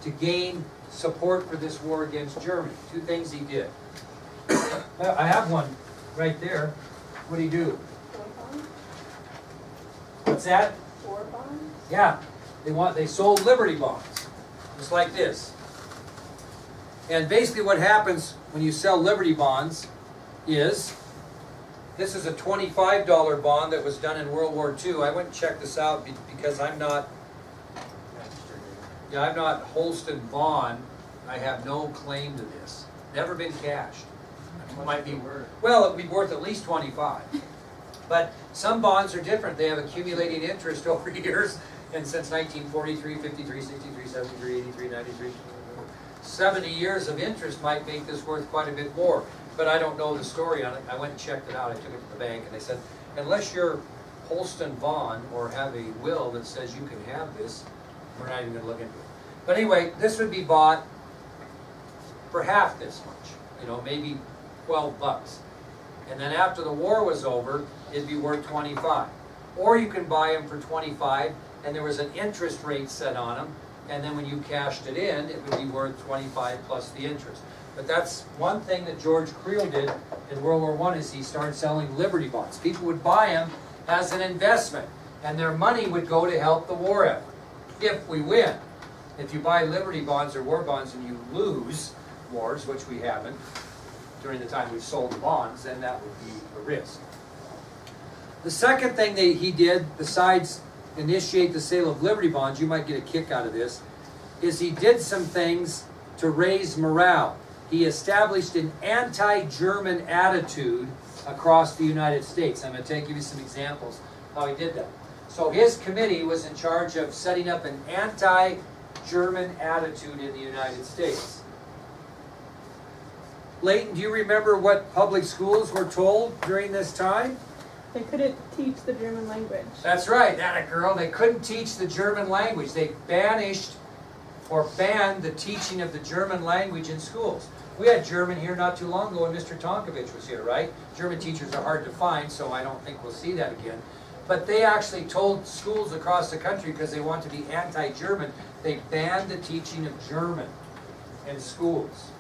to gain support for this war against Germany. Two things he did. I have one right there. What did he do? War bonds? What's that? War bonds? Yeah, they sold Liberty bonds, just like this. And basically what happens when you sell Liberty bonds is, this is a $25 bond that was done in World War II. I went and checked this out because I'm not Holston Vaughn. I have no claim to this. Never been cashed. It might be worth. Well, it would be worth at least 25. But some bonds are different. They have accumulating interest over years. And since 1943, 53, 63, 73, 83, 93, 70 years of interest might make this worth quite a bit more. But I don't know the story on it. I went and checked it out. I took it to the bank and they said, unless you're Holston Vaughn or have a will that says you can have this, we're not even going to look into it. But anyway, this would be bought for half this much, you know, maybe 12 bucks. And then after the war was over, it'd be worth 25. Or you can buy them for 25 and there was an interest rate set on them, and then when you cashed it in, it would be worth 25 plus the interest. But that's one thing that George Creel did in World War I, is he started selling Liberty bonds. People would buy them as an investment, and their money would go to help the war effort, if we win. If you buy Liberty bonds or war bonds and you lose wars, which we haven't, during the time we've sold the bonds, then that would be a risk. The second thing that he did, besides initiate the sale of Liberty bonds, you might get a kick out of this, is he did some things to raise morale. He established an anti-German attitude across the United States. I'm going to give you some examples how he did that. So his committee was in charge of setting up an anti-German attitude in the United States. Leighton, do you remember what public schools were told during this time? They couldn't teach the German language. That's right, that a girl. They couldn't teach the German language. They banished or banned the teaching of the German language in schools. We had German here not too long ago when Mr. Tonkovich was here, right? German teachers are hard to find, so I don't think we'll see that again. But they actually told schools across the country, because they want to be anti-German, they banned the teaching of German in schools.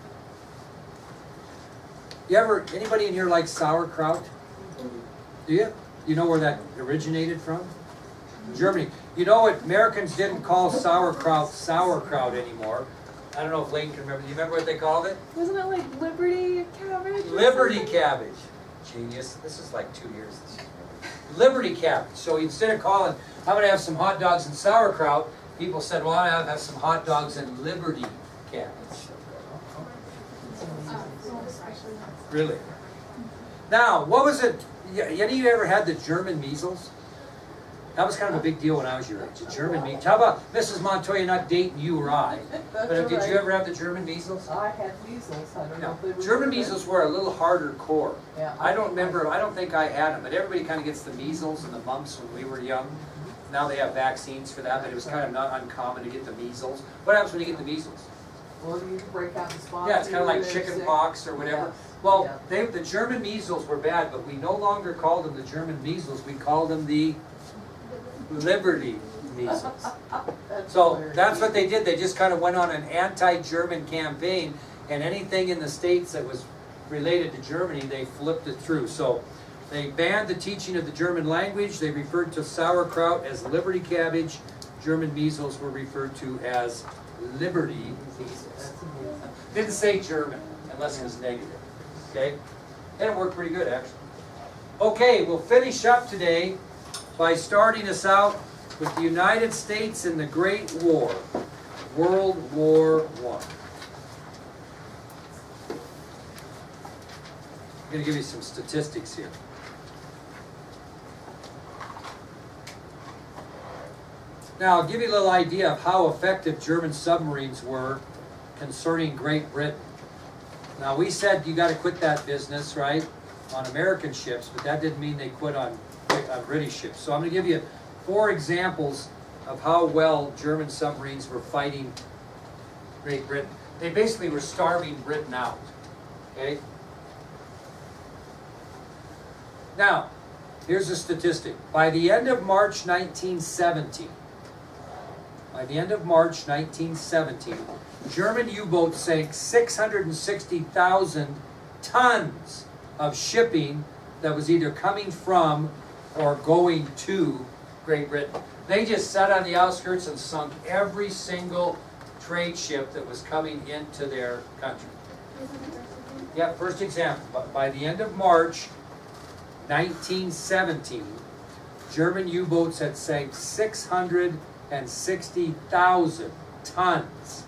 Anybody in here like sauerkraut? Do you? You know where that originated from? Germany. You know what? Americans didn't call sauerkraut anymore. I don't know if Leighton can remember. Do you remember what they called it? Wasn't it like Liberty cabbage? Liberty cabbage. Genius. This is like 2 years. Liberty cabbage. So instead of calling, I'm going to have some hot dogs and sauerkraut, people said, well, I have some hot dogs and Liberty cabbage. Really? Now, what was it? Any of you ever had the German measles? That was kind of a big deal when I was your age. The German measles. How about Mrs. Montoya, not dating you or I? But did you ever have the German measles? I had measles. I don't know if they were German measles were a little harder core. Yeah, I don't think I had them, but everybody kind of gets the measles and the mumps when we were young. Now they have vaccines for that, but it was kind of not uncommon to get the measles. What happens when you get the measles? Well, you break out the spots. Yeah, it's kind of like chicken pox or whatever. Yes. Well, Yeah. the German measles were bad, but we no longer called them the German measles. We called them the Liberty measles. So that's what they did. They just kind of went on an anti-German campaign, and anything in the States that was related to Germany, they flipped it through. So they banned the teaching of the German language. They referred to sauerkraut as Liberty cabbage. German measles were referred to as Liberty measles. Didn't say German, unless it was negative. Okay? And it worked pretty good, actually. Okay, we'll finish up today by starting us out with the United States in the Great War, World War I. I'm going to give you some statistics here. Now, I'll give you a little idea of how effective German submarines were concerning Great Britain. Now, we said you got to quit that business, right, on American ships, but that didn't mean they quit on British ships. So I'm going to give you 4 examples of how well German submarines were fighting Great Britain. They basically were starving Britain out. Okay? Now, here's a statistic. By the end of March 1970, by the end of March 1917, German U-boats sank 660,000 tons of shipping that was either coming from or going to Great Britain. They just sat on the outskirts and sunk every single trade ship that was coming into their country. Yeah, first example, but by the end of March 1917, German U-boats had sank 660,000 tons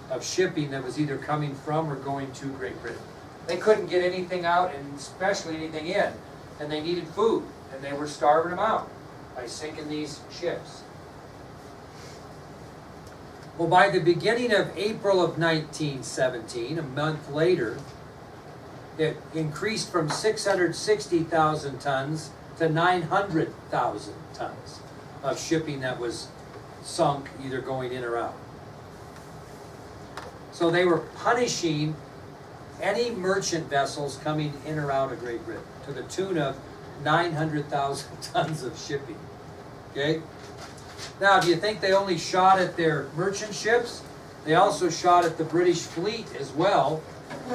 of shipping that was either coming from or going to Great Britain. They couldn't get anything out, and especially anything in, and they needed food, and they were starving them out by sinking these ships. Well, by the beginning of April of 1917, a month later, it increased from 660,000 tons to 900,000 tons of shipping that was sunk, either going in or out. So they were punishing any merchant vessels coming in or out of Great Britain to the tune of 900,000 tons of shipping. Okay? Now, do you think they only shot at their merchant ships? They also shot at the British fleet as well.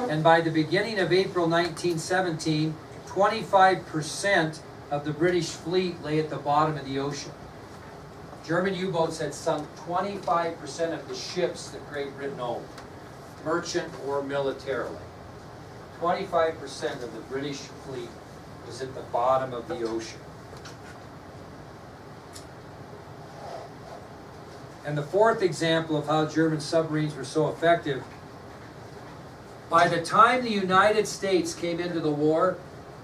And by the beginning of April 1917, 25% of the British fleet lay at the bottom of the ocean. German U-boats had sunk 25% of the ships that Great Britain owned, merchant or militarily. 25% of the British fleet was at the bottom of the ocean. And the fourth example of how German submarines were so effective, by the time the United States came into the war,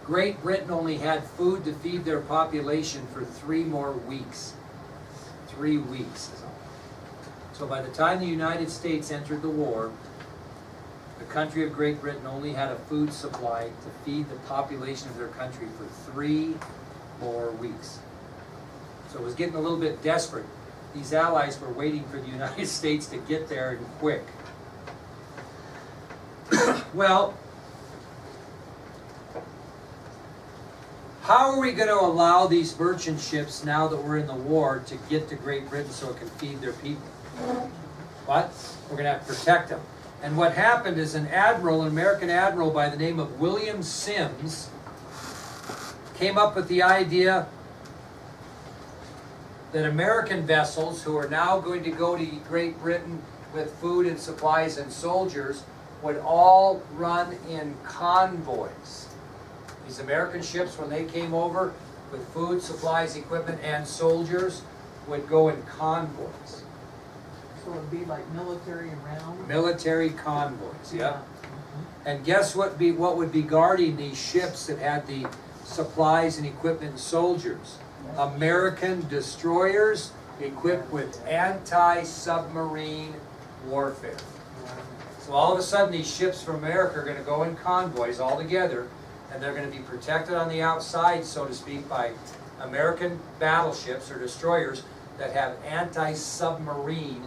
Great Britain only had food to feed their population for 3 more weeks. 3 weeks. So by the time the United States entered the war, the country of Great Britain only had a food supply to feed the population of their country for 3 more weeks. So it was getting a little bit desperate. These allies were waiting for the United States to get there and quick. Well, how are we going to allow these merchant ships, now that we're in the war, to get to Great Britain so it can feed their people? What? We're going to have to protect them. And what happened is an American admiral by the name of William Sims, came up with the idea that American vessels who are now going to go to Great Britain with food and supplies and soldiers would all run in convoys. These American ships, when they came over with food, supplies, equipment, and soldiers, would go in convoys. So it'd be like military around? Military convoys, yeah. And guess what would be guarding these ships that had the supplies and equipment and soldiers? American destroyers equipped with anti-submarine warfare. So all of a sudden these ships from America are going to go in convoys all together, and they're going to be protected on the outside, so to speak, by American battleships or destroyers that have anti-submarine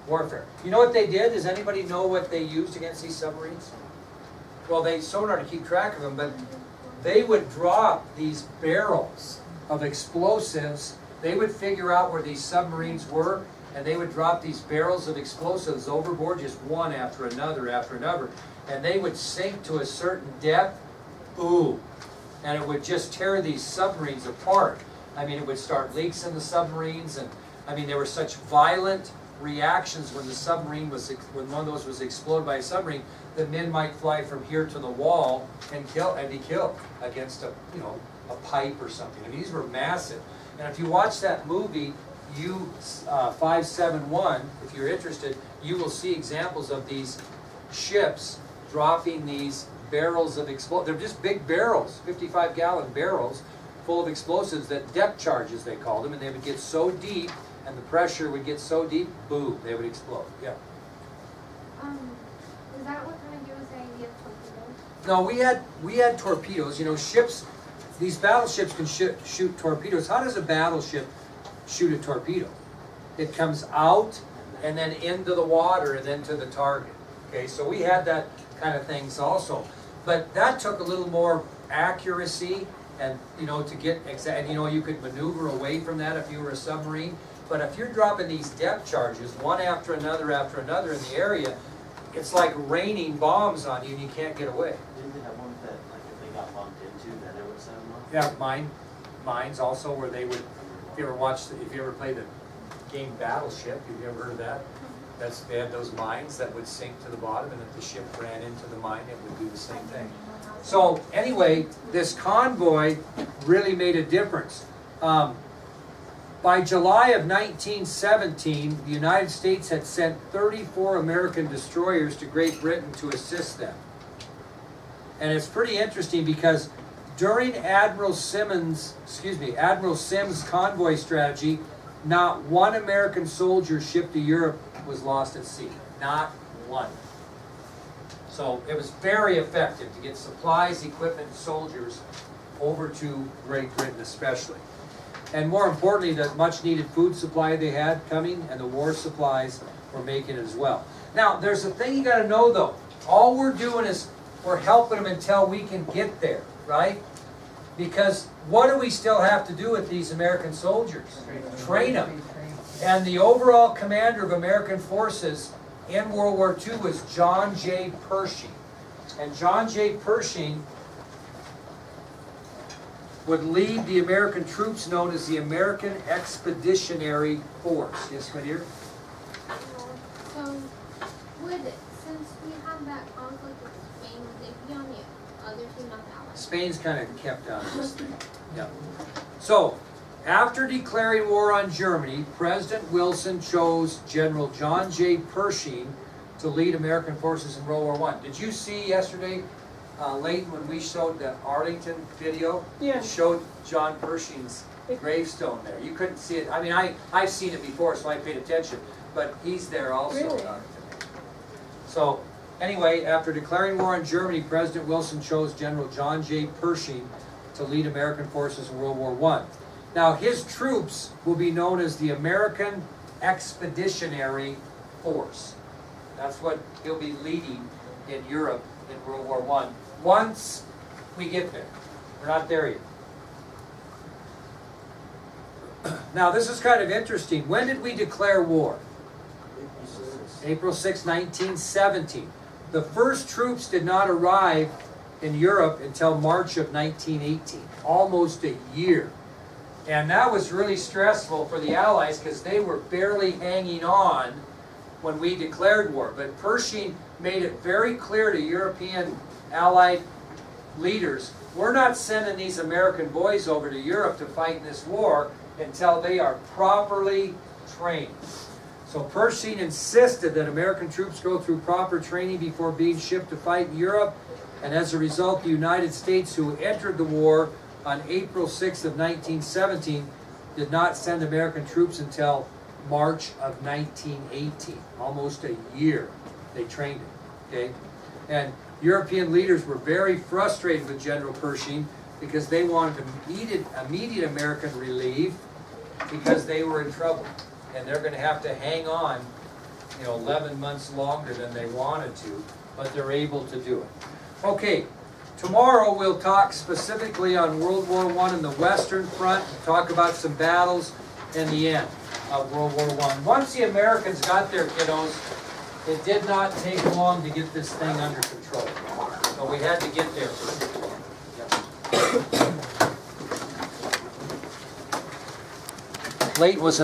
warfare. You know what they did? Does anybody know what they used against these submarines? Well, they sonar to keep track of them, but they would drop these barrels of explosives. They would figure out where these submarines were, and they would drop these barrels of explosives overboard, just one after another, and they would sink to a certain depth, and it would just tear these submarines apart. I mean, it would start leaks in the submarines, and I mean, there were such violent reactions when the submarine was, when one of those was exploded by a submarine, that men might fly from here to the wall and be killed against a pipe or something. I mean, these were massive. And if you watch that movie, U-571, if you're interested, you will see examples of these ships dropping these barrels of explosives. They're just big barrels, 55-gallon barrels full of explosives, that depth charges they called them, and they would get so deep, and the pressure would get so deep, boom, they would explode. Yeah. Is that what kind of you were saying you have torpedoes? No, we had torpedoes. You know, ships. These battleships can shoot torpedoes. How does a battleship shoot a torpedo? It comes out and then into the water and then to the target. Okay, so we had that kind of things also, but that took a little more accuracy, and to get exact. And you could maneuver away from that if you were a submarine. But if you're dropping these depth charges, one after another in the area, it's like raining bombs on you and you can't get away. Didn't they have one that, like, if they got bumped into, then it would set them off? Yeah, mines also where they would, if you ever played the game Battleship, have you ever heard of that? They had those mines that would sink to the bottom, and if the ship ran into the mine, it would do the same thing. So anyway, this convoy really made a difference. By July of 1917, the United States had sent 34 American destroyers to Great Britain to assist them. And it's pretty interesting because during Admiral Sims' convoy strategy, not one American soldier shipped to Europe was lost at sea. Not one. So it was very effective to get supplies, equipment, soldiers over to Great Britain especially. And more importantly, the much needed food supply they had coming and the war supplies were making it as well. Now, there's a thing you gotta know though. All we're doing is we're helping them until we can get there, right? Because what do we still have to do with these American soldiers? Train them. And the overall commander of American forces in World War II was John J. Pershing. And John J. Pershing would lead the American troops known as the American Expeditionary Force. Yes, my dear? So, since we had that conflict with Spain, would they be on the other team, not the Allies? Spain's kind of kept out of this thing. Yeah. So, after declaring war on Germany, President Wilson chose General John J. Pershing to lead American forces in World War I. Did you see yesterday, Leighton, when we showed the Arlington video? Yeah. It showed John Pershing's gravestone there. You couldn't see it. I mean, I've seen it before, so I paid attention. But he's there also. Really? So, anyway, after declaring war on Germany, President Wilson chose General John J. Pershing to lead American forces in World War I. Now, his troops will be known as the American Expeditionary Force. That's what he'll be leading in Europe in World War I. Once we get there. We're not there yet. Now, this is kind of interesting. When did we declare war? April 6, 1917. The first troops did not arrive in Europe until March of 1918. Almost a year. And that was really stressful for the Allies because they were barely hanging on when we declared war. But Pershing made it very clear to European Allied leaders, we're not sending these American boys over to Europe to fight in this war until they are properly trained. So Pershing insisted that American troops go through proper training before being shipped to fight in Europe. And as a result, the United States, who entered the war on April 6th of 1917, did not send American troops until March of 1918. Almost a year they trained it, okay? And European leaders were very frustrated with General Pershing because they wanted immediate American relief because they were in trouble. And they're going to have to hang on, 11 months longer than they wanted to, but they're able to do it. Okay, tomorrow we'll talk specifically on World War I and the Western Front, and talk about some battles and the end of World War I. Once the Americans got their kiddos, it did not take long to get this thing under control. So we had to get there first. Yeah. Late was